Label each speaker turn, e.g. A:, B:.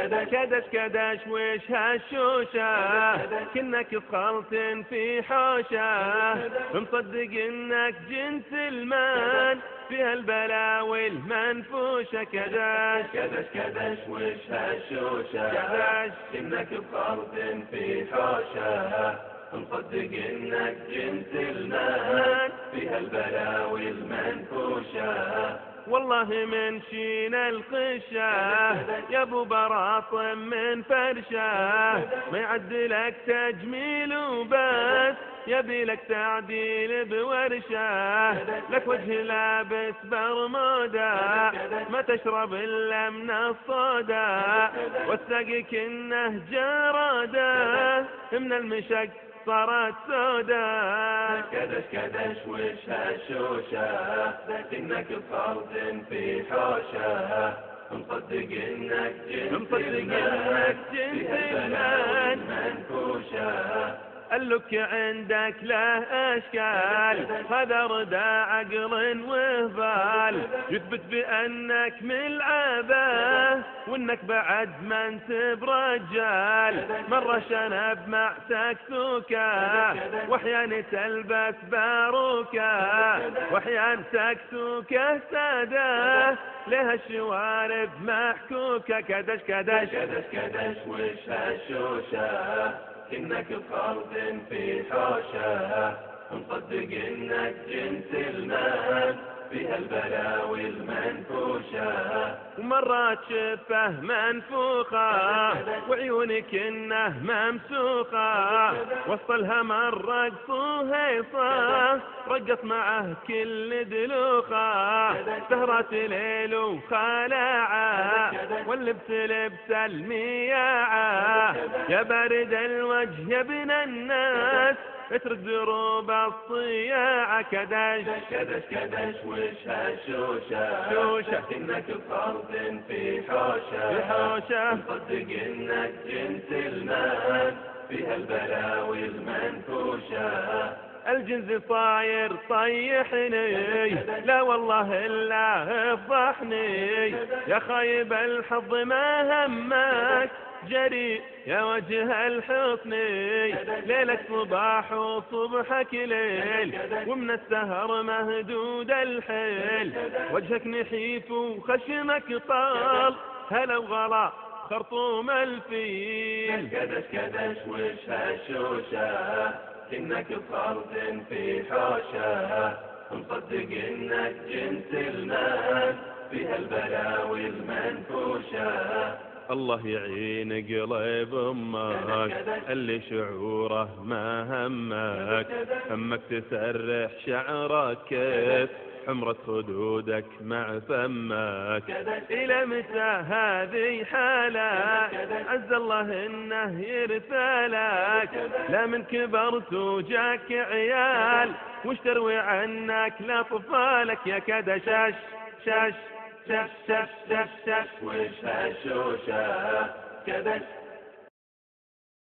A: كدش كدش وش هالشوشة كنك بخلط في حوشة مصدق انك جنس المان فيها البلاوي المنفوشة كدش
B: كدش وش هالشوشة كنك بخلط في حوشة مصدق انك جنس المان فيها البلاوي المنفوشة
A: والله من شين القشة يا ابو براطم من فرشة ما يعدلك تجميل وبس يبي لك تعديل بورشة لك وجه لابس برمودا ما تشرب الا من الصودا والساقي كنه جرادة من المشق صارت سودا
B: كدش وش هالشوشة كنك بخلط في حوشة مصدق انك جنس المان منفوشة
A: اللك عندك له اشكال هذا ردى عقل وهبال يثبت بانك ملعبه وانك بعد ما انت برجال مره شنب مع سكسوكه واحيانا تلبس باروكه واحيانا سكسوكه ساده لها الشوارب محكوكه كدش
B: وش هالشوشة كنك بخلط في حوشة مصدق انك جنس المان فيها البلاوي المنفوشة
A: ومرات شفه منفوخة وعيونك انه ممسوخة وصلها مرة صهيصة رقص معه كل دلوخة سهرات ليل وخلاعة واللبس لبس المياعة يا بارد الوجه يا ابن الناس اترك دروب الصياعة كدش
B: وش هالشوشة كنك بخلط في حوشة مصدق انك جنس المان فيها البلاوي المنفوشة
A: الجنس صاير طيحني لا والله الا افضحني يا خايب الحظ ما همك جريء يا وجه الحصن ليلك صباح وصبحك ليل ومن السهر مهدود الحيل وجهك نحيف وخشمك طال هلا وغلا خرطوم الفيل
B: كدش وش هالشوشة كنك بخلط في حوشة مصدق انك جنس المان فيها البلاوي المنفوشة
A: الله يعين قلب امك اللي شعوره ما همك تسرح شعرك كيف حمرة خدودك مع فمك إلى متى هذه حالك عز الله إنه يرثالك لا من كبرت وجاك عيال وش تروي عنك لأطفالك يا كدشاش شاش
B: وش هالشوشة كدش